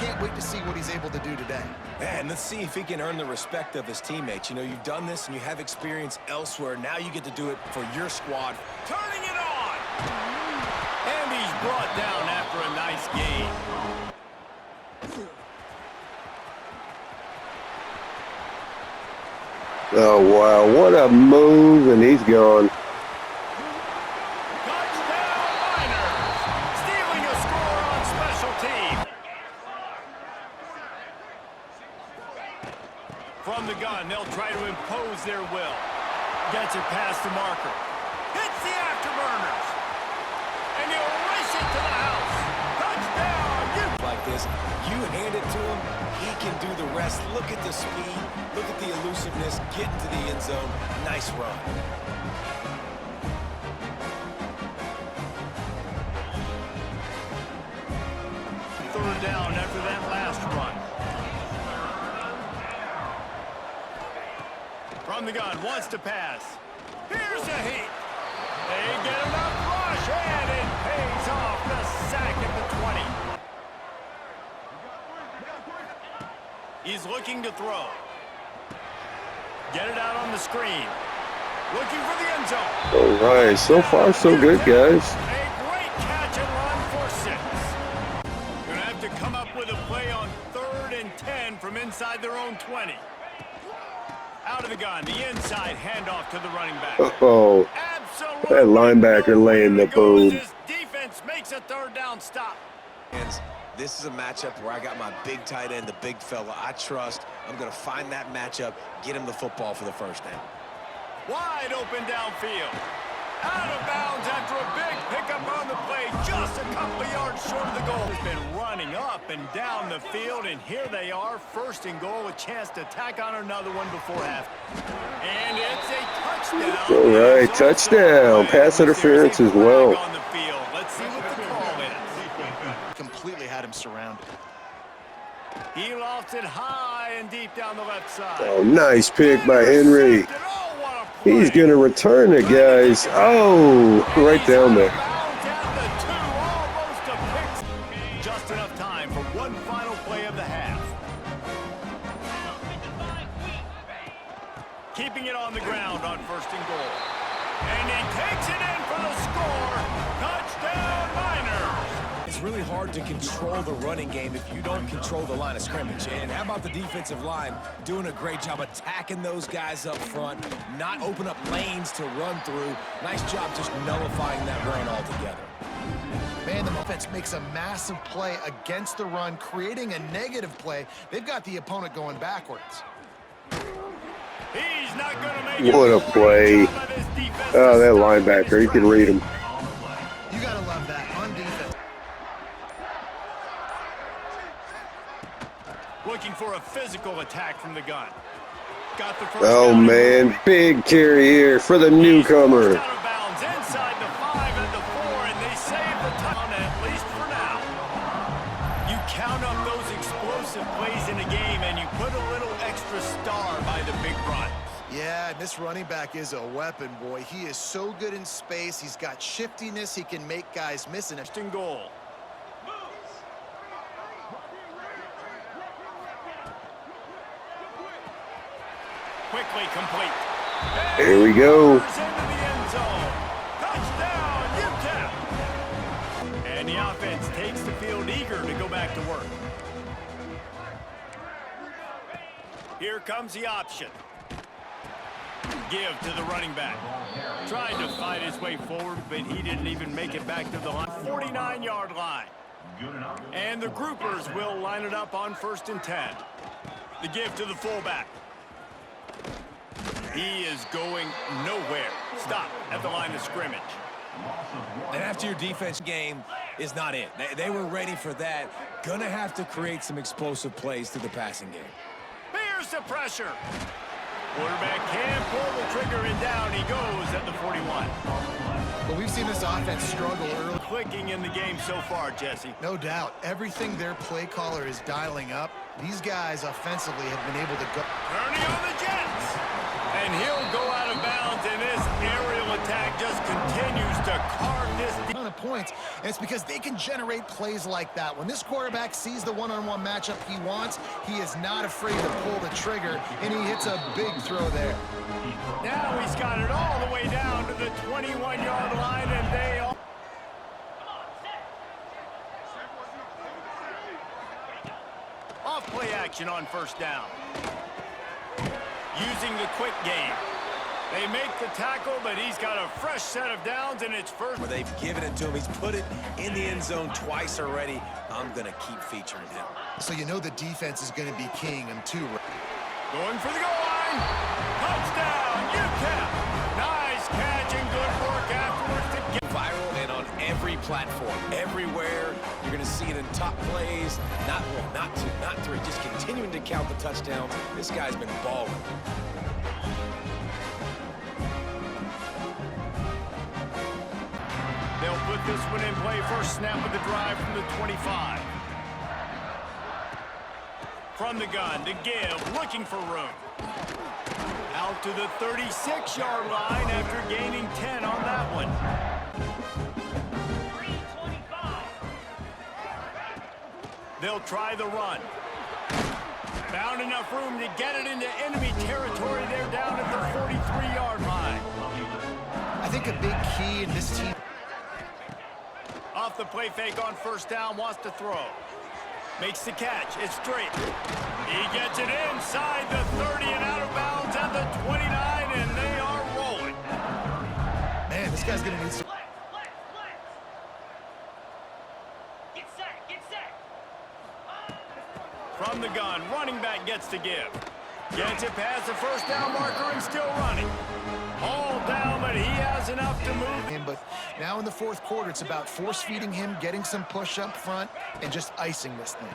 can't wait to see what he's able to do today. And let's see if he can earn the respect of his teammates. You know, you've done this and you have experience elsewhere. Now you get to do it for your squad. Turning it on. And he's brought down after a nice gain. Oh, wow. What a move, and he's gone. Touchdown Niners. Stealing a score on special team. From the gun, they'll try to impose their will. Gets it past the marker. Hits the afterburners. And he'll race it to the house. Touchdown. Like this, you hand it to him, he can do the rest. Look at the speed, look at the elusiveness, get into the end zone. Nice run. Third down after that last run. From the gun, wants to pass. Here's a heat. They get enough rush, and it pays off. The sack at the 20. He's looking to throw. Get it out on the screen. Looking for the end zone. All right, so far so good, guys. A great catch and run for 6. Gonna have to come up with a play on 3rd and 10 from inside their own 20. Out of the gun, the inside handoff to the running back. Uh-oh. Absolutely. That linebacker laying the boom. His defense makes a 3rd down stop. This is a matchup where I got my big tight end, the big fella I trust. I'm going to find that matchup, get him the football for the first down. Wide open downfield. Out of bounds after a big pickup on the play, just a couple of yards short of the goal. Has been running up and down the field, and here they are, 1st and goal, a chance to tack on another one before half. And it's a touchdown. All right, touchdown. Pass interference as well. On the field. Let's see what the call is. Completely had him surrounded. He lofts it high and deep down the left side. Oh, nice pick by Henry. He's going to return it, guys. Oh, right down there. Just enough time for one final play of the half. Keeping it on the ground on 1st and goal. And he takes it in for the score. Touchdown, Niners. It's really hard to control the running game if you don't control the line of scrimmage. And how about the defensive line doing a great job attacking those guys up front, not open up lanes to run through. Nice job just nullifying that run altogether. Man, the offense makes a massive play against the run, creating a negative play. They've got the opponent going backwards. He's not going to make it. What a play. Oh, that linebacker, you can read him. You got to love that on defense. Looking for a physical attack from the gun. Got the first Oh, down. man, big carry here for the newcomer. Out of bounds inside the 5 and the 4, and they save the touchdown, at least for now. You count up those explosive plays in a game, and you put a little extra star by the big run. Yeah, this running back is a weapon, boy. He is so good in space. He's got shiftiness. He can make guys miss. First and goal. Quickly complete. Here we go. Into the end zone. Touchdown, UTEP. And the offense takes the field eager to go back to work. Here comes the option. Give to the running back. Tried to fight his way forward, but he didn't even make it back to the 49-yard line. And the groupers will line it up on 1st and 10. The give to the fullback. He is going nowhere. Stop at the line of scrimmage. And after your defense game is not it. They were ready for that. Gonna have to create some explosive plays through the passing game. Here's the pressure. Quarterback can pull the trigger, and down he goes at the 41. But we've seen this offense struggle early. Clicking in the game so far, Jesse. No doubt. Everything their play caller is dialing up, these guys offensively have been able to go. Turning on the Jets. And he'll go out of bounds, and this aerial attack just continues to carve this. Ton of points, and it's because they can generate plays like that. When this quarterback sees the one-on-one matchup he wants, he is not afraid to pull the trigger, and he hits a big throw there. Now he's got it all the way down to the 21-yard line, and they all... Off play action on first down. Using the quick game. They make the tackle, but he's got a fresh set of downs, and it's first. Where they've given it to him. He's put it in the end zone twice already. I'm going to keep featuring him. So you know the defense is going to be keying him too. Going for the goal line. Touchdown, UTEP. Nice catch and good work afterwards to get Viral and on every platform, everywhere. You're going to see it in top plays. Not one, not two, not three. Just continuing to count the touchdowns. This guy's been balling. They'll put this one in play. First snap of the drive from the 25. From the gun to give, looking for room. Out to the 36-yard line after gaining 10 on that one. They'll try the run. Found enough room to get it into enemy territory. They're down at the 43-yard line. I think a big key in this team. Off the play fake on first down, wants to throw. Makes the catch, it's straight. He gets it inside the 30 and out of bounds at the 29, and they are rolling. Man, this guy's going to need some. Get set. From the gun, running back gets to give. Gets it past the first down marker and still running. All down, but he has enough to move him. But now in the fourth quarter, it's about force-feeding him, getting some push up front, and just icing this thing.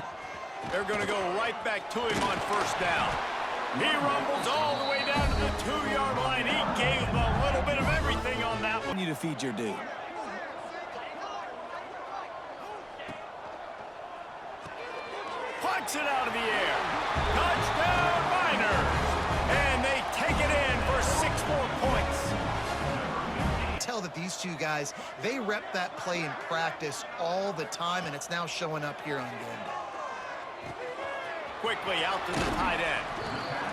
They're going to go right back to him on first down. He rumbles all the way down to the 2-yard line. He gave a little bit of everything on that one. You need to feed your dude. Plucks it out of the air. Touchdown, Miners. And they take it in for 6 more points. Tell that these two guys, they rep that play in practice all the time, and it's now showing up here on game day. Quickly out to the tight end.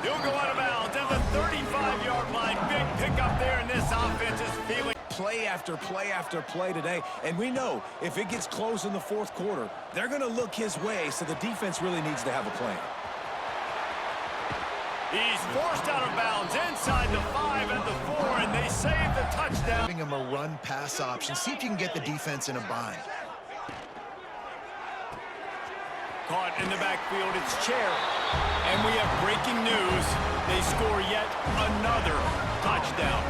He'll go out of bounds at the 35-yard line. Big pickup there, and this offense is feeling. Play after play after play today. And we know if it gets close in the fourth quarter, they're going to look his way, so the defense really needs to have a plan. He's forced out of bounds inside the 5 and the 4, and they save the touchdown. Giving him a run-pass option. See if you can get the defense in a bind. Caught in the backfield, it's Cherry. And we have breaking news. They score yet another touchdown.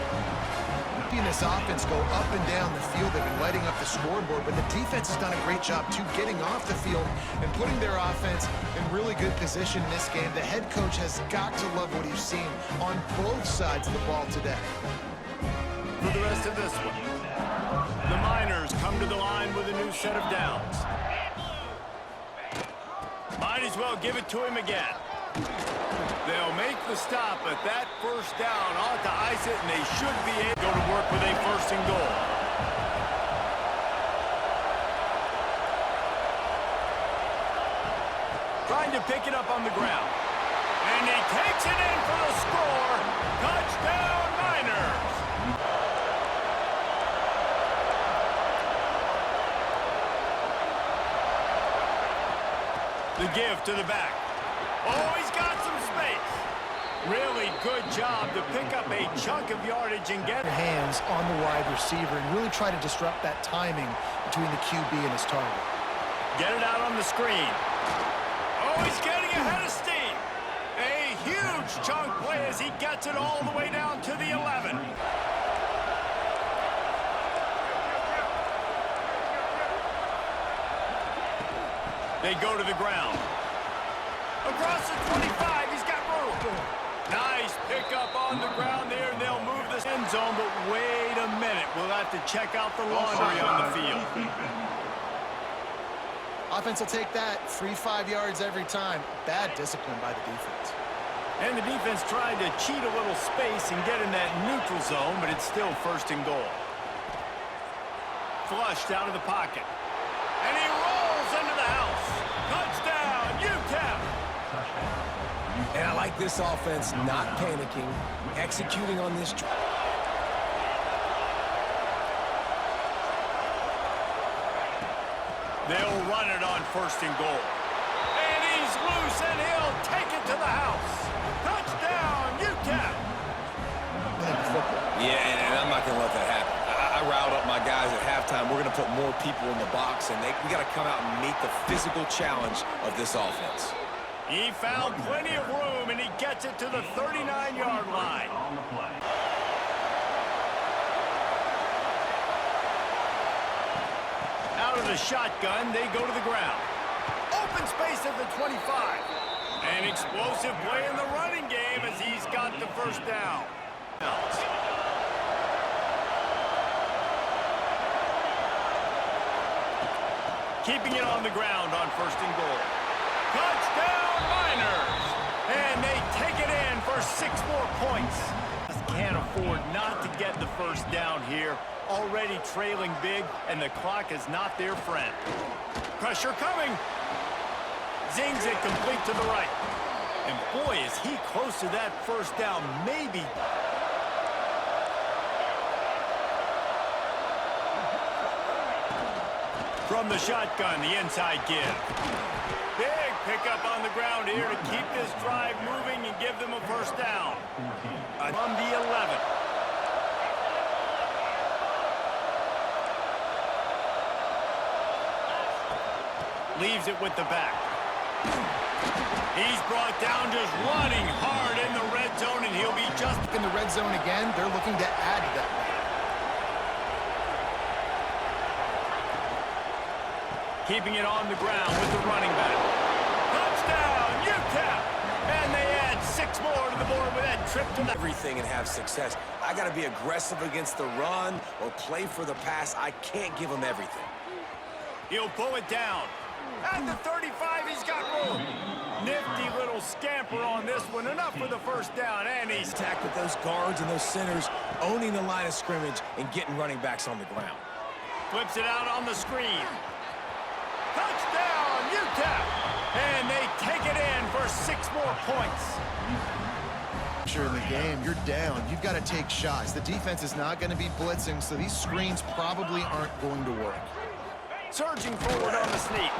Seeing this offense go up and down the field, they've been lighting up the scoreboard, but the defense has done a great job, too, getting off the field and putting their offense in really good position in this game. The head coach has got to love what he's seen on both sides of the ball today. For the rest of this one, the Miners come to the line with a new set of downs. Might as well give it to him again. They'll make the stop, but that first down ought to ice it, and they should be able to go to work with a first and goal. Trying to pick it up on the ground. And he takes it in for the score. Touchdown, Miners! The give to the back. Oh, he's got some space. Really good job to pick up a chunk of yardage and get hands on the wide receiver and really try to disrupt that timing between the QB and his target. Get it out on the screen. Oh, he's getting ahead of steam. A huge chunk play as he gets it all the way down to the 11. They go to the ground. Across the 25, he's got room. Nice pickup on the ground there, and they'll move this end zone, but wait a minute. We'll have to check out the laundry on the field. Offense will take that. Free 5 yards every time. Bad discipline by the defense. And the defense trying to cheat a little space and get in that neutral zone, but it's still first and goal. Flushed out of the pocket. And he rolls into the house. Touchdown, UTEP! And I like this offense not panicking, executing on this drive. They'll run it on first and goal. And he's loose, and he'll take it to the house. Touchdown, UTEP! Yeah, and I'm not going to let that happen. I riled up my guys at halftime. We're going to put more people in the box, and we got to come out and meet the physical challenge of this offense. He found plenty of room, and he gets it to the 39-yard line. Out of the shotgun, they go to the ground. Open space at the 25. An explosive play in the running game as he's got the first down. Keeping it on the ground on first and goal. Touchdown, Miners! And they take it in for 6 more points. Just can't afford not to get the first down here. Already trailing big, and the clock is not their friend. Pressure coming. Zings it complete to the right. And boy, is he close to that first down. Maybe. From the shotgun, the inside give. Big pickup on the ground here to keep this drive moving and give them a first down. From the 11. Leaves it with the back. He's brought down just running hard in the red zone, and he'll be just In the red zone again, they're looking to add to that. keeping it on the ground with the running back. Touchdown, UTEP! And they add 6 more to the board with that trip to the... Everything and have success. I got to be aggressive against the run or play for the pass. I can't give them everything. He'll pull it down. At the 35, he's got room. Nifty little scamper on this one. Enough for the first down, and he's... Attack with those guards and those centers, owning the line of scrimmage and getting running backs on the ground. Flips it out on the screen. Touchdown, UTEP! And they take it in for 6 more points. In the game, you're down. You've got to take shots. The defense is not going to be blitzing, so these screens probably aren't going to work. Surging forward on the sneak.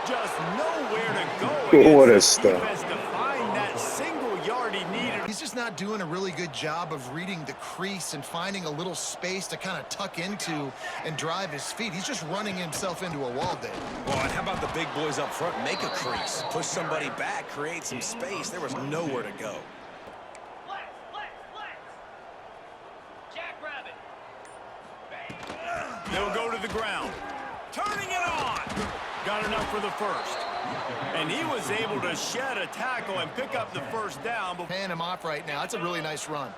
Just nowhere to go. What a stuff. Defense to find that single yard he needed. He's just not doing a really good job of reading the crease and finding a little space to kind of tuck into and drive his feet. He's just running himself into a wall, Dave. Well, and how about the big boys up front? Make a crease. Push somebody back. Create some space. There was nowhere to go. Jackrabbit. They'll go to the ground. Turning it on. Got enough for the first. And he was able to shed a tackle and pick up the first down. But Paying him off right now. That's a really nice run.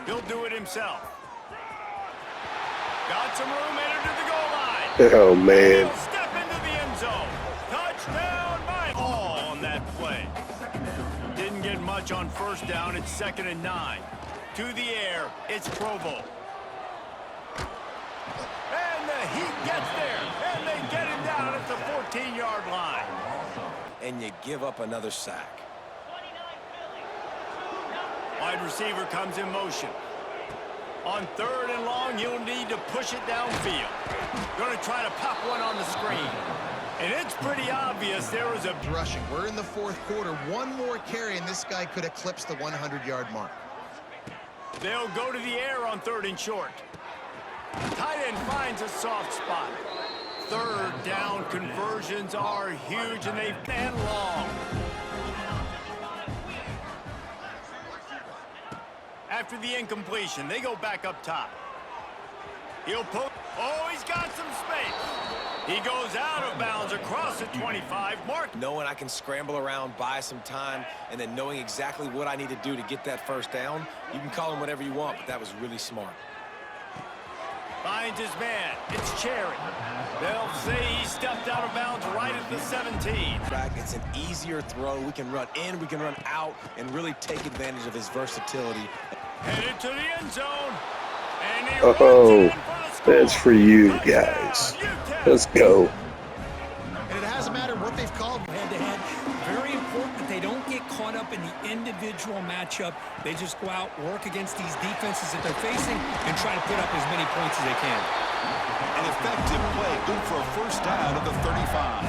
he'll do it himself. Got some room entered to the goal line. Oh, man. He'll step into the end zone. Touchdown, Mike. All on that play. Didn't get much on first down. It's 2nd and 9. To the air, it's Provo. And the Heat gets there, and they get him down at the 14-yard line. And you give up another sack. Wide receiver comes in motion. On 3rd and long, he'll need to push it downfield. Going to try to pop one on the screen. And it's pretty obvious there was a... Rushing. We're in the 4th quarter. One more carry, and this guy could eclipse the 100-yard mark. They'll go to the air on 3rd and short. Tight end finds a soft spot. 3rd down conversions are huge, and they've been long. After the incompletion, they go back up top. He'll poke. Oh, he's got some space. He goes out of bounds across the 25. Mark. Knowing I can scramble around, buy some time, and then knowing exactly what I need to do to get that first down, you can call him whatever you want, but that was really smart. Finds his man. It's Cherry. They'll say he's stepped out of bounds right at the 17. Back, it's an easier throw. We can run in, we can run out, and really take advantage of his versatility. Headed to the end zone. And he Oh, runs it in for the score. that's for you Touchdown, guys. UTEP. Let's go. And it hasn't mattered what they've called. Head-to-head, very important that they don't get caught up in the individual matchup. They just go out, work against these defenses that they're facing, and try to put up as many points as they can. An effective play, good for a first down at the 35.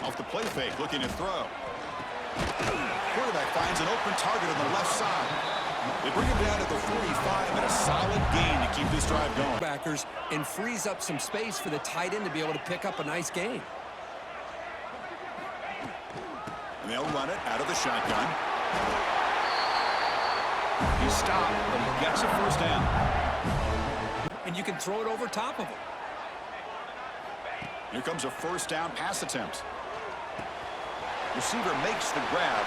Off the play fake, looking to throw. Quarterback finds an open target on the left side. They bring him down to the 45 and a solid gain to keep this drive going. Backers and frees up some space for the tight end to be able to pick up a nice gain. And they'll run it out of the shotgun. He's stopped, but he gets a first down. And you can throw it over top of him. Here comes a first down pass attempt. Receiver makes the grab,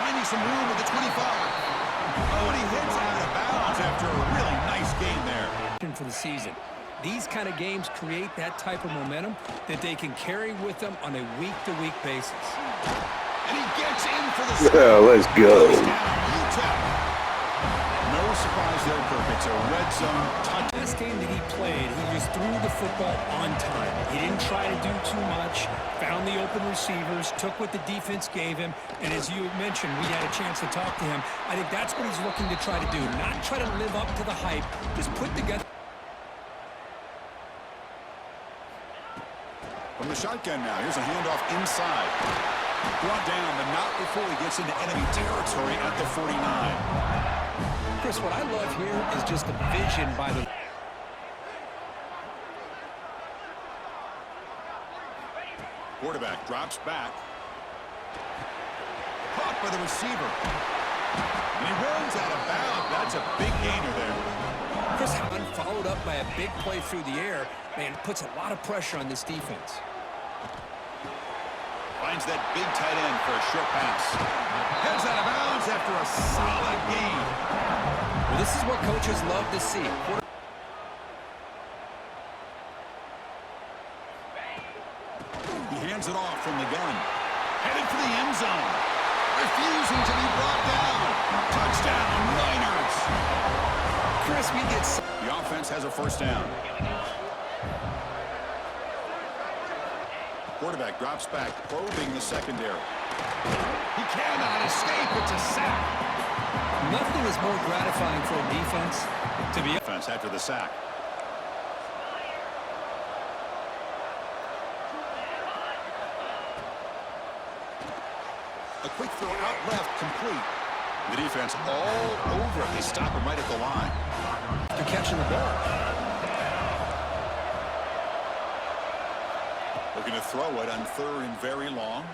finding some room at the 25. Oh, and he hits out of bounds after a really nice gain there. For the season, these kind of games create that type of momentum that they can carry with them on a week-to-week basis. And he gets in for the Yeah, let's go. No surprise there, Kirk. It's a red zone touch. Last game that he played, he just threw the football on time. He didn't try to do too much, found the open receivers, took what the defense gave him, and as you mentioned, we had a chance to talk to him. I think that's what he's looking to try to do, not try to live up to the hype, just put together. From the shotgun now, here's a handoff inside. Brought down, but not before he gets into enemy territory at the 49. Chris, what I love here is just the vision by the... Quarterback drops back. Caught by the receiver. And he runs out of bounds. That's a big gainer there. Chris Allen followed up by a big play through the air. Man, puts a lot of pressure on this defense. Finds that big tight end for a short pass. Heads out of bounds after a solid gain. Well, this is what coaches love to see. He hands it off from the gun. Headed for the end zone. Refusing to be brought down. Touchdown, Niners. Chris, we get... The offense has a first down. Quarterback drops back, probing the secondary. He cannot escape. It's a sack. Nothing is more gratifying for a defense to be... Defense after the sack. A quick throw out left, complete. The defense all over it. They stop him right at the line. After catching the ball. Looking to throw it on third and very long.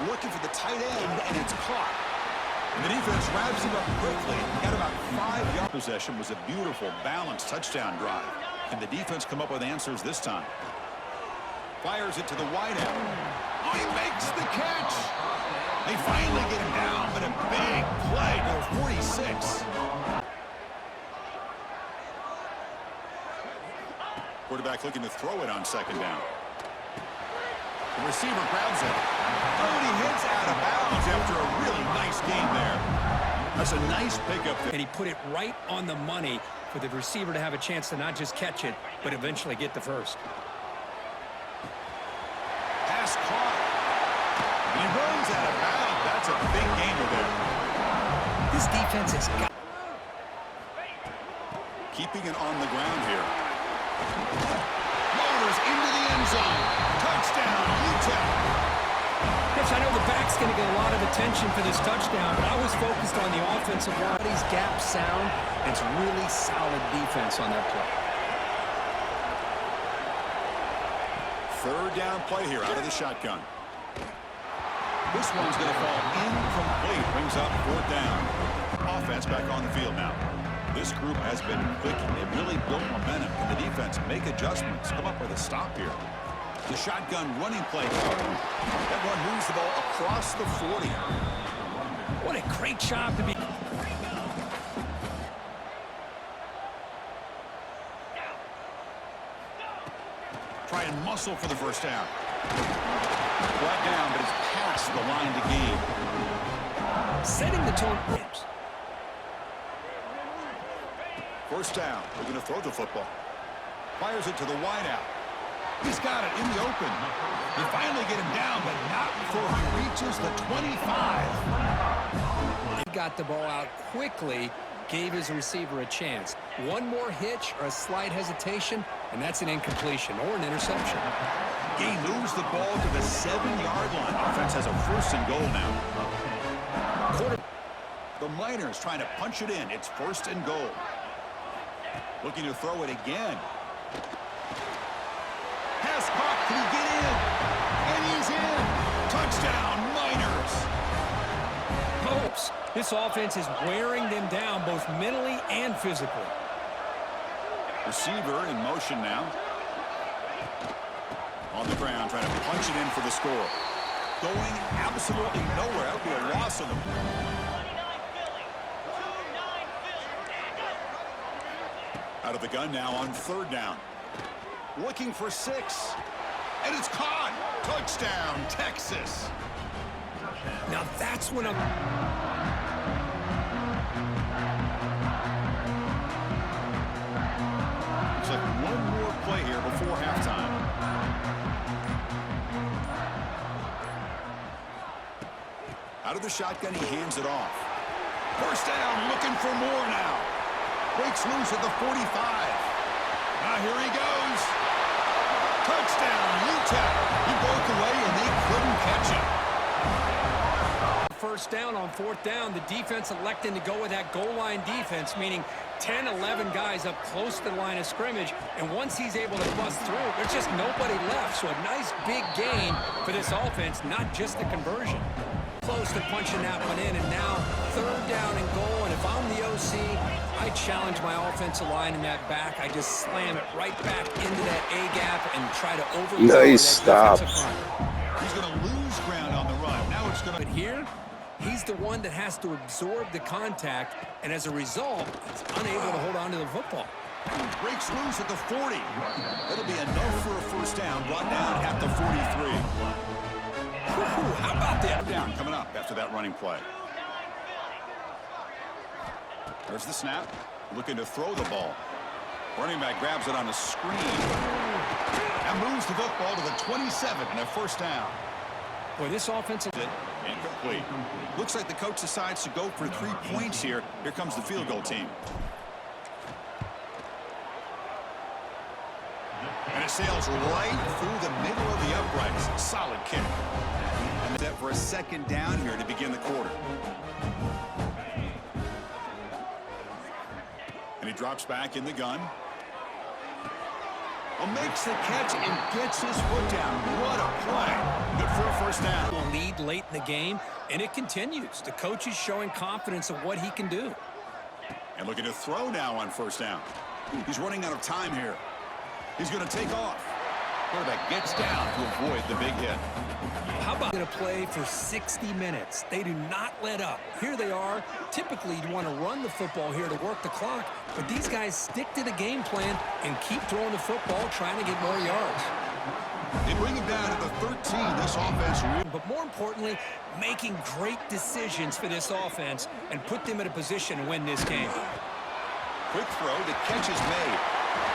Looking for the tight end, and it's caught. And the defense wraps him up quickly. Got about 5 yards. Possession was a beautiful, balanced touchdown drive. Can the defense come up with answers this time? Fires it to the wideout. Oh, he makes the catch. They finally get him down, but a big play to 46. Quarterback looking to throw it on second down. The receiver grabs it. Oh, and he hits out of bounds after a really nice game there. That's a nice pickup there. And he put it right on the money for the receiver to have a chance to not just catch it, but eventually get the first. Pass caught. And he runs out of bounds. That's a big gainer there. This defense has got... Keeping it on the ground here. Motors into the end zone. Touchdown, UTEP. Chris, I know the back's going to get a lot of attention for this touchdown, but I was focused on the offensive line. These gaps sound. It's really solid defense on that play. Third down play here out of the shotgun. This one's going to fall incomplete. Brings up fourth down. Offense back on the field now. This group has been clicking. They've really built momentum. Can the defense make adjustments? Come up with a stop here. The shotgun running play. That one moves the ball across the 40. What a great job to be... try and muscle for the first down. Brought down, but it's past the line to gain. Setting the tone. First down. They're going to throw the football. Fires it to the wideout. He's got it in the open. They finally get him down, but not before he reaches the 25. He got the ball out quickly, gave his receiver a chance. One more hitch or a slight hesitation, and that's an incompletion or an interception. He moves the ball to the 7-yard line. Offense has a first and goal now. The Miners trying to punch it in. It's first and goal. Looking to throw it again. Pass caught. Can he get in? And he's in. Touchdown, Miners. Hopes. This offense is wearing them down both mentally and physically. Receiver in motion now. On the ground, trying to punch it in for the score. Going absolutely nowhere. That would be a loss of them. Out of the gun now on third down. Looking for 6. And it's caught. Touchdown, Texas. Now that's when I'm... Looks like one more play here before halftime. Out of the shotgun, he hands it off. First down, looking for more now. Breaks loose at the 45. Now here he goes. Touchdown, Utah. He broke away and they couldn't catch him. First down on fourth down, the defense electing to go with that goal line defense, meaning 10, 11 guys up close to the line of scrimmage, and once he's able to bust through, there's just nobody left. So a nice big gain for this offense, not just the conversion. Close to punching that one in, and now third down and goal, and if I'm the OC, I challenge my offensive line in that back. I just slam it right back into that A-gap and try to overthrow Nice that stop. defensive front. He's going to lose ground on the run. Now it's going to... But here, he's the one that has to absorb the contact, and as a result, he's unable to hold on to the football. Breaks loose at the 40. That'll be enough for a first down. Brought down at the 43. How about that? Down coming up after that running play. There's the snap. Looking to throw the ball. Running back grabs it on a screen. And moves the football to the 27 and a first down. Boy, this offensive... Incomplete. Looks like the coach decides to go for 3 points here. Here comes the field goal team. And it sails right through the middle of the uprights. Solid kick. And set for a second down here to begin the quarter. And he drops back in the gun. Makes the catch and gets his foot down. What a play. Good for a first down. Will lead late in the game, and it continues. The coach is showing confidence of what he can do. And looking to throw now on first down. He's running out of time here. He's going to take off. Quarterback gets down to avoid the big hit. How about going to play for 60 minutes? They do not let up. Here they are. Typically, you'd want to run the football here to work the clock, but these guys stick to the game plan and keep throwing the football, trying to get more yards. They bring him down to the 13. This offense... But more importantly, making great decisions for this offense and put them in a position to win this game. Quick throw. The catch is made.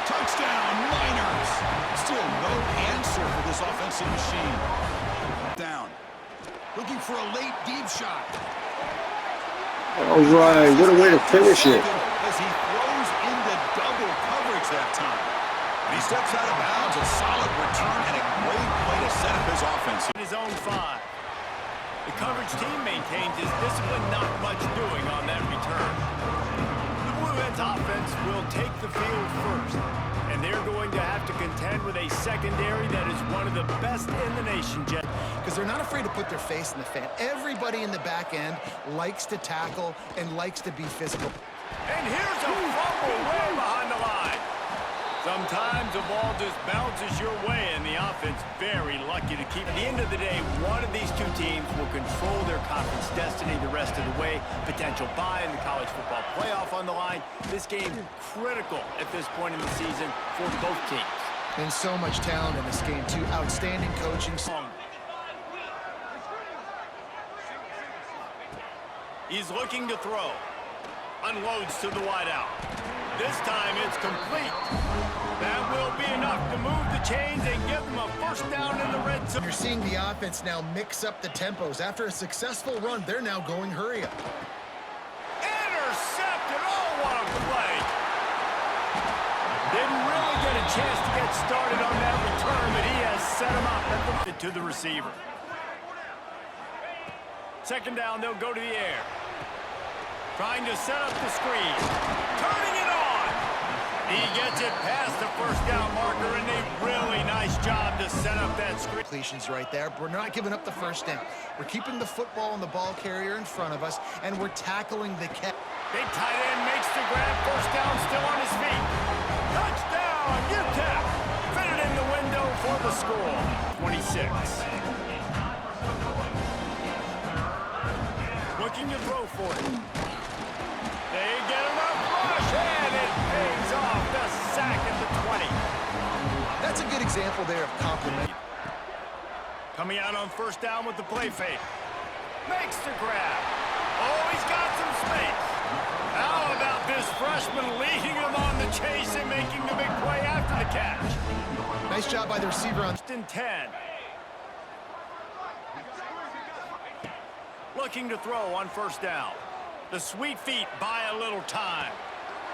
Touchdown, Miners! Still no answer for this offensive machine. Down. Looking for a late deep shot. All right, what a way to finish it. As he throws into double coverage that time. And he steps out of bounds. A solid return and a great play to set up his offense. In his own 5. The coverage team maintains his discipline, not much doing on that return. The Blue Hens offense will take the field first, and they're going to have to contend with a secondary that is one of the best in the nation, Jet. Because they're not afraid to put their face in the fan. Everybody in the back end likes to tackle and likes to be physical. And here's a fumble way behind the line. Sometimes the ball just bounces your way, and the offense very lucky to keep. At the end of the day, one of these two teams will control their conference destiny the rest of the way. Potential bye in the college football playoff on the line. This game critical at this point in the season for both teams. And so much talent in this game, too. Outstanding coaching. He's looking to throw. Unloads to the wideout. This time it's complete. That will be enough to move the chains and give them a first down in the red zone. You're seeing the offense now mix up the tempos. After a successful run, they're now going hurry up. Intercepted. Oh, what a play. Didn't really get a chance to get started on that return, but he has set him up to the receiver. Second down, they'll go to the air. Trying to set up the screen. Turning it on. He gets it past the first down marker, and a really nice job to set up that screen. Completions right there. We're not giving up the first down. We're keeping the football and the ball carrier in front of us, and we're tackling the catch. Big tight end makes the grab. First down, still on his feet. Touchdown, UTEP. Fit it in the window for the score. 26. Looking to throw for it. They get enough rush, and it pays off. The sack at the 20. That's a good example there of compliment. Coming out on first down with the play fake. Makes the grab. Oh, he's got some space. How about this freshman leading him on the chase and making the big play after the catch? Nice job by the receiver on 10. Looking to throw on first down. The sweet feet buy a little time.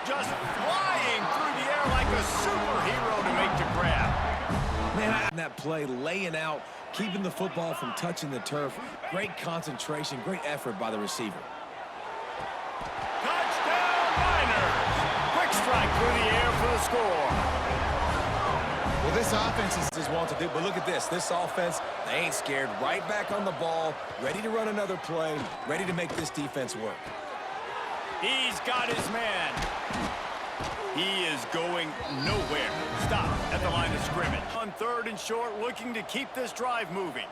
Just flying through the air like a superhero to make the grab. Man, that play, laying out, keeping the football from touching the turf. Great concentration, great effort by the receiver. Touchdown, Niners! Quick strike through the air for the score. Well, this offense is want to do, but look at this. This offense, they ain't scared. Right back on the ball, ready to run another play, ready to make this defense work. He's got his man. He is going nowhere. Stop at the line of scrimmage. On third and short, looking to keep this drive moving.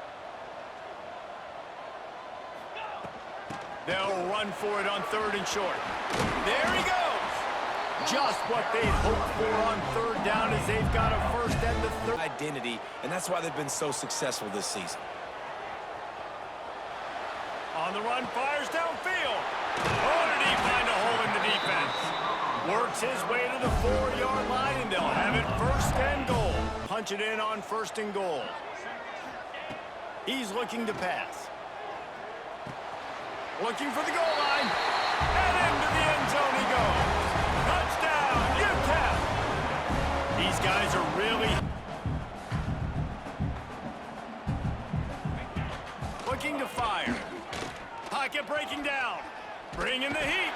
They'll run for it on third and short. There he goes. Just what they'd hoped for on third down as they've got a first and the third. Identity, and that's why they've been so successful this season. On the run, fires downfield. Oh, did he find a hole in the defense? Works his way to the 4-yard line, and they'll have it first and goal. Punch it in on first and goal. He's looking to pass. Looking for the goal line. And into the end zone he goes. Touchdown, UTEP. These guys are really looking to fire. Pocket breaking down. Bringing the heat.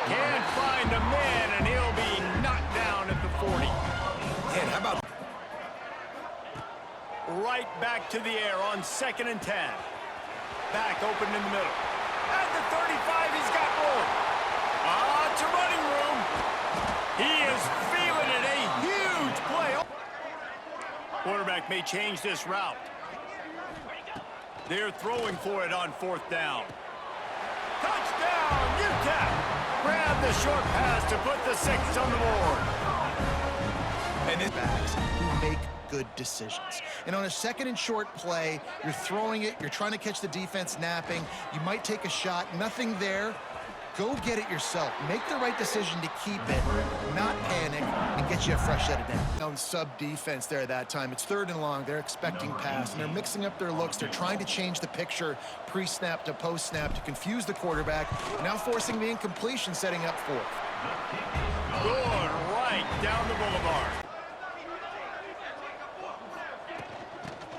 Can't find a man, and he'll be knocked down at the 40. Man, how about right back to the air on 2nd and 10. Back open in the middle. At the 35, he's got room. It's a running room. He is feeling it. A huge play. Quarterback may change this route. They're throwing for it on 4th down. Touchdown, UTEP. Grab the short pass to put the 6 on the board. And his backs who make good decisions. And on a 2nd and short play, you're throwing it, you're trying to catch the defense napping, you might take a shot, nothing there. Go get it yourself. Make the right decision to keep it, not panic, and get you a fresh set of down. Sub-defense there that time. It's 3rd and long. They're expecting pass, and they're mixing up their looks. They're trying to change the picture pre-snap to post-snap to confuse the quarterback, now forcing the incompletion, setting up 4th. Good right down the boulevard.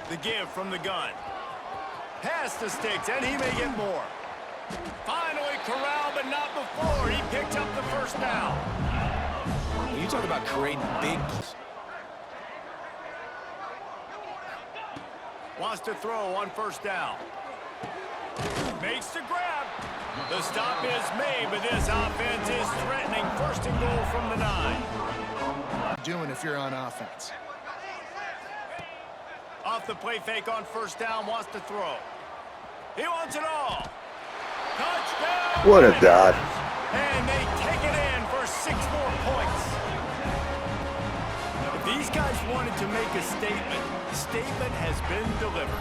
The give from the gun. Pass the sticks, and he may get more. Finally corralled, but not before. He picked up the first down. you talk about creating big plays? Wants to throw on first down. Makes the grab. The stop is made, but this offense is threatening first and goal from the 9. Doing if you're on offense. Off the play fake on first down, wants to throw. He wants it all. Touchdown! What a dot. And they take it in for 6 more points. If these guys wanted to make a statement. The statement has been delivered.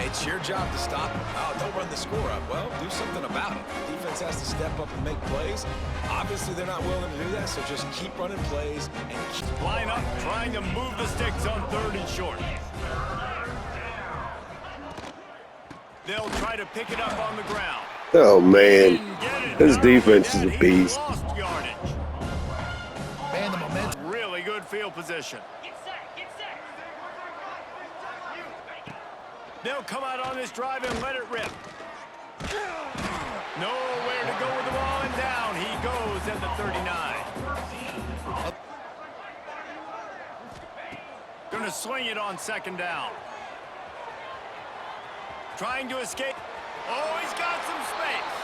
It's your job to stop him. Oh, don't run the score up. Well, do something about it. The defense has to step up and make plays. Obviously, they're not willing to do that, so just keep running plays and keep... Line up, trying to move the sticks on 3rd and short. They'll try to pick it up on the ground. Oh, man. This defense is a He beast. lost yardage. Man, the momentum. Really good field position. Get set, get set. They'll come out on this drive and let it rip. Nowhere to go with the ball, and down he goes at the 39. Gonna swing it on 2nd down. Trying to escape. Oh, he's got some space.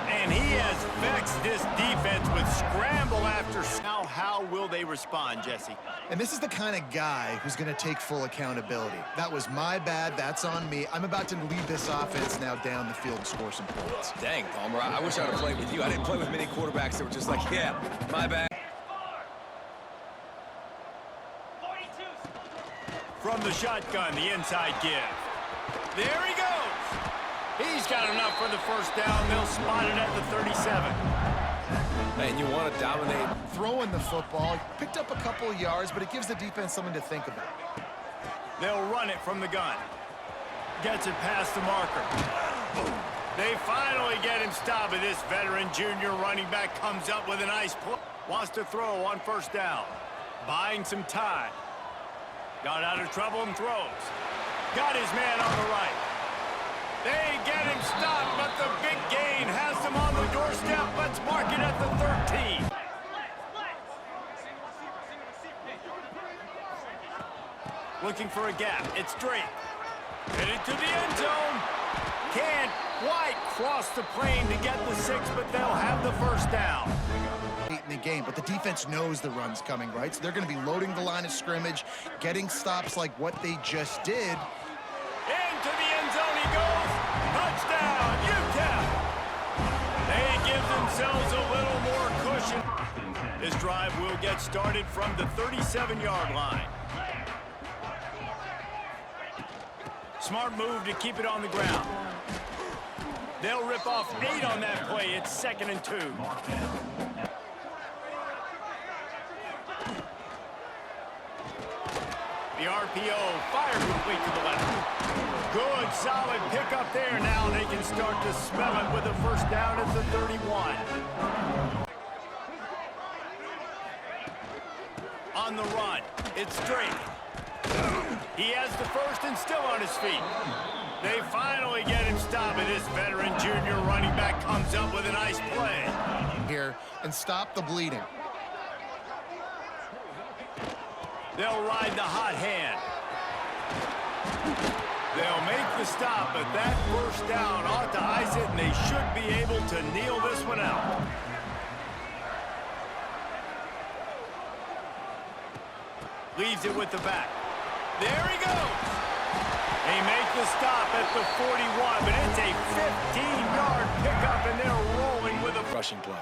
And he has vexed this defense with scramble after. Now, how will they respond, Jesse? And this is the kind of guy who's going to take full accountability. That was my bad. That's on me. I'm about to lead this offense now down the field and score some points. Dang, Palmer, I wish I'd have played with you. I didn't play with many quarterbacks that were just like, yeah, my bad. 42. From the shotgun, the inside give. There he goes. He's got enough for the 1st down. They'll spot it at the 37. Man, you want to dominate. Throwing the football, picked up a couple of yards, but it gives the defense something to think about. They'll run it from the gun. Gets it past the marker. They finally get him stopped, and this veteran junior running back comes up with a nice play. Wants to throw on 1st down. Buying some time. Got out of trouble and throws. Got his man on the right. They get him stopped, but the big gain has them on the doorstep. Let's mark it at the 13. Looking for a gap. It's Drake. Headed to the end zone. Can't quite cross the plane to get the 6, but they'll have the 1st down. In the game, but the defense knows the run's coming, right? So they're going to be loading the line of scrimmage, getting stops like what they just did. Into the end zone he goes. Touchdown, UTEP. They give themselves a little more cushion. This drive will get started from the 37-yard line. Smart move to keep it on the ground. They'll rip off 8 on that play. It's 2nd and 2. The RPO fire complete to the left. Good, solid pickup there. Now they can start to smell it with a 1st down at the 31. On the run, it's Drake. He has the 1st and still on his feet. They finally get him stopped, and this veteran junior running back comes up with a nice play. Here, and stop the bleeding. They'll ride the hot hand. They'll make the stop, but that 1st down ought to ice it, and they should be able to kneel this one out. Leaves it with the back. There he goes. They make the stop at the 41, but it's a 15-yard pickup, and they're rolling with a Rushing play.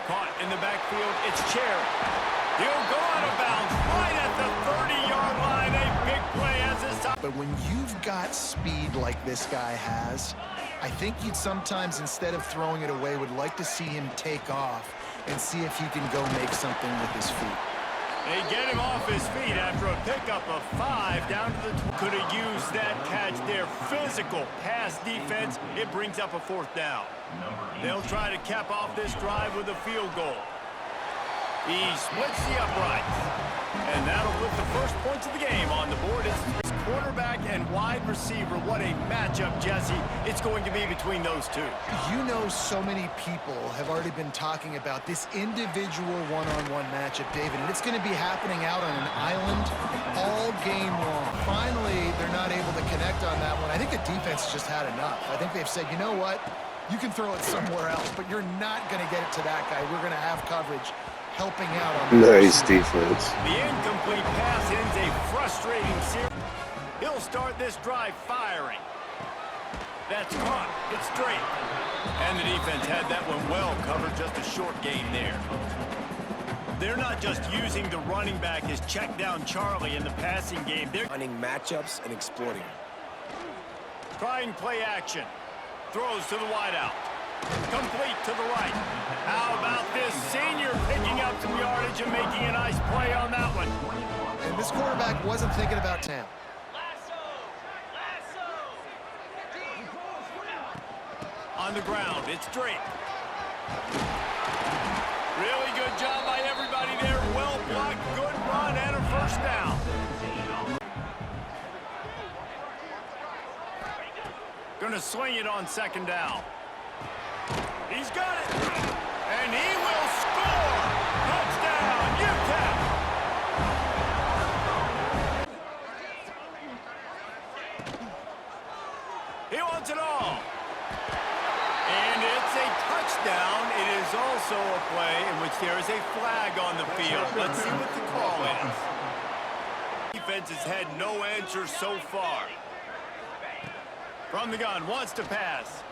Caught in the backfield, it's Cherry. He'll go out of bounds right at the 30-yard line. A big play as a stop. But when you've got speed like this guy has, I think you'd sometimes, instead of throwing it away, would like to see him take off and see if he can go make something with his feet. They get him off his feet after a pickup of 5 down to the... Could have used that catch there. Physical pass defense. It brings up a 4th down. They'll try to cap off this drive with a field goal. He splits the uprights. And that'll put the first points of the game on the board. It's quarterback and wide receiver. What a matchup, Jesse. It's going to be between those two. You know, so many people have already been talking about this individual one-on-one matchup, David, and it's going to be happening out on an island all game long. Finally, they're not able to connect on that one. I think the defense just had enough. I think they've said, you know what? You can throw it somewhere else, but you're not going to get it to that guy. We're going to have coverage helping out on the Nice defense. The incomplete pass ends a frustrating series. He'll start this drive firing. That's caught. It's straight. And the defense had that one well covered, just a short gain there. They're not just using the running back as check down Charlie in the passing game. They're Finding matchups and exploiting them. trying play action. Throws to the wideout. Complete to the right. How about this senior picking up some yardage and making a nice play on that one? And this quarterback wasn't thinking about town. On the ground, it's Drake. Really good job by everybody there. Well blocked, good run, and a first down. Gonna swing it on second down. He's got it. And he will score. Touchdown, UTEP. He wants it all. And it's a touchdown. It is also a play in which there is a flag on the field. Let's see what the call is. Defense has had no answer so far. From the gun, wants to pass.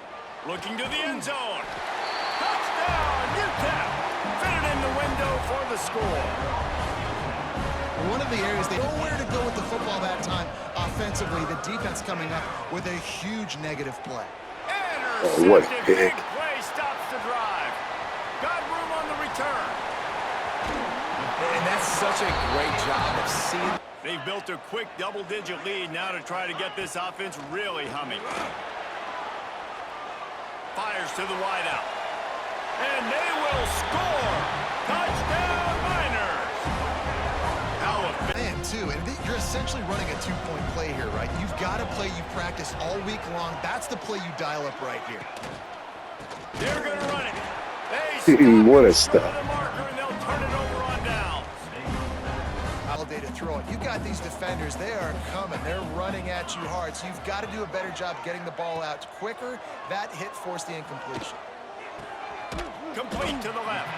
Looking to the end zone. Touchdown, UTEP. Fit it in the window for the score. One of the areas they know where to go with the football that time offensively. The defense coming up with a huge negative play. Oh, what a Big pick. play stops the drive. Got room on the return. And that's such a great job of seeing. They've built a quick double-digit lead now to try to get this offense really humming. Fires to the wideout. And they will score. Touchdown, Miners. How effective. Man, too, and you're essentially running a two-point play here, right? You've got a play you've practiced all week long. That's the play you dial up right here. They're going to run it. They What a stop stop. the marker, and they'll turn it over on down. Holiday to throw it. You got these defenders. They are coming. They're running at you hard. So you've got to do a better job getting the ball out quicker. That hit forced the incompletion. Complete to the left.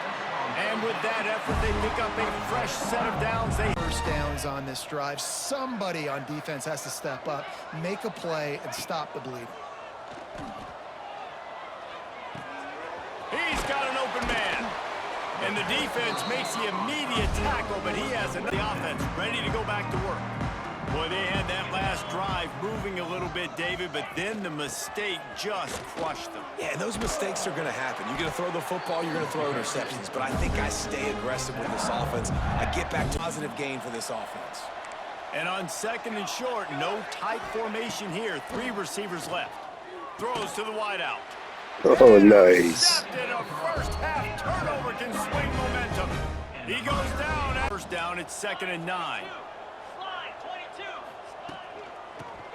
And with that effort, they pick up a fresh set of downs. First downs on this drive. Somebody on defense has to step up, make a play, and stop the bleed. He's got an open man. And the defense makes the immediate tackle, but he has the offense ready to go back to work. Boy, they had that last drive moving a little bit, David, but then the mistake just crushed them. Yeah, those mistakes are going to happen. You're going to throw the football, you're going to throw interceptions. But I think I stay aggressive with this offense. I get back to positive gain for this offense. And on second and short, no tight formation here. 3 receivers left. Throws to the wideout. Oh, nice. Intercepted. A first half turnover can swing momentum. He goes down. First down, it's 2nd and 9.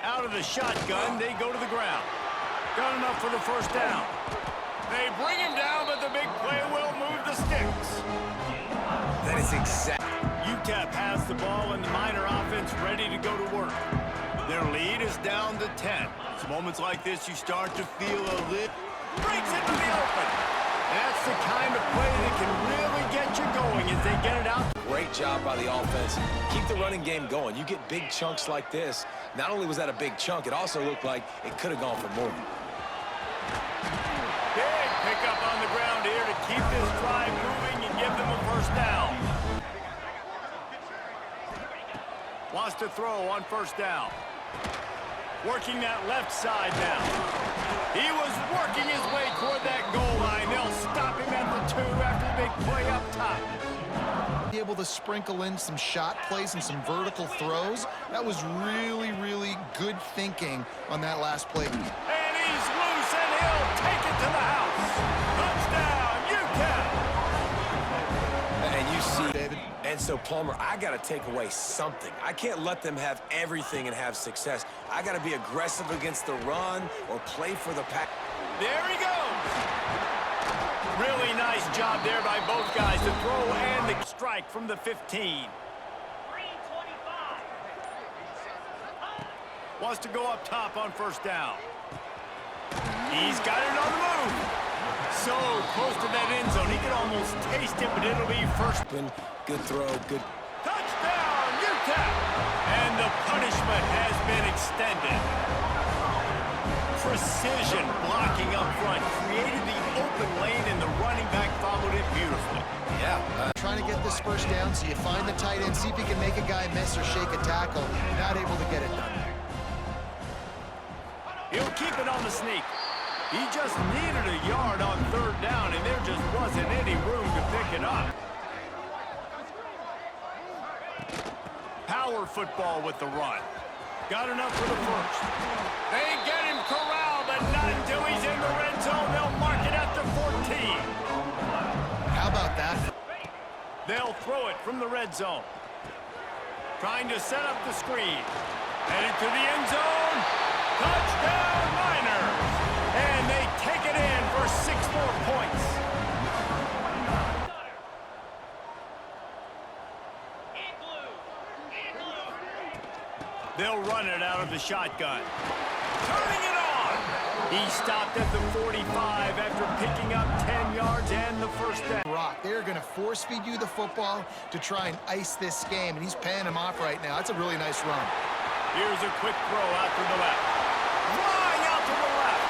Out of the shotgun, they go to the ground. Got enough for the first down. They bring him down, but the big play will move the sticks. That is exactly. UTEP has the ball, and the Miner offense ready to go to work. Their lead is down to 10. It's moments like this you start to feel a little. Breaks into the open. That's the kind of play that can really get you going as they get it out. Great job by the offense. Keep the running game going. You get big chunks like this. Not only was that a big chunk, it also looked like it could have gone for more. Big pickup on the ground here to keep this drive moving and give them a first down. Wants to throw on first down. Working that left side now. He was working his way toward that goal line. They'll stop him at the 2 after the big play up top. Be able to sprinkle in some shot plays and some vertical throws. That was really, really good thinking on that last play. And he's loose, and he'll take it to the house. Touchdown, UTEP. And you see, David. And so, Palmer, I got to take away something. I can't let them have everything and have success. I got to be aggressive against the run or play for the pack. There he goes. Really nice job there by both guys to throw and the strike from the 15. Wants to go up top on first down. He's got it on the move. So close to that end zone. He can almost taste it, but it'll be first. Good throw, good. Touchdown, UTEP. And the punishment has been extended. precision blocking up front, created the open lane, and the running back followed it beautifully. Yeah. Trying to get this first down, so you find the tight end, see if he can make a guy miss or shake a tackle. Not able to get it done there. He'll keep it on the sneak. He just needed a yard on third down, and there just wasn't any room to pick it up. Power football with the run. Got enough for the first. They get him corralled, but not until he's in the red zone. They'll mark it at the 14. How about that? They'll throw it from the red zone. Trying to set up the screen. Headed to the end zone. Touchdown, Niners! And they take it in for 6 more points. They'll run it out of the shotgun. Turning it on! He stopped at the 45 after picking up 10 yards and the first down. Rock, they're going to force feed you the football to try and ice this game, and he's paying him off right now. That's a really nice run. Here's a quick throw out to the left. Flying out to the left.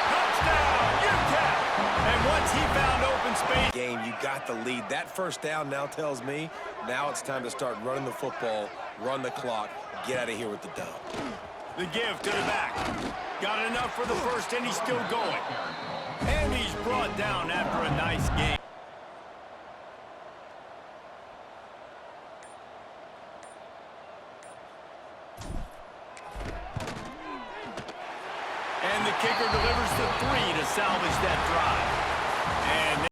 Touchdown, UTEP! And once he found open space... Game, you got the lead. That first down now tells me now it's time to start running the football, run the clock, get out of here with the dub. The give to the back. Got enough for the first, and he's still going. And he's brought down after a nice game. And the kicker delivers the 3 to salvage that drive. And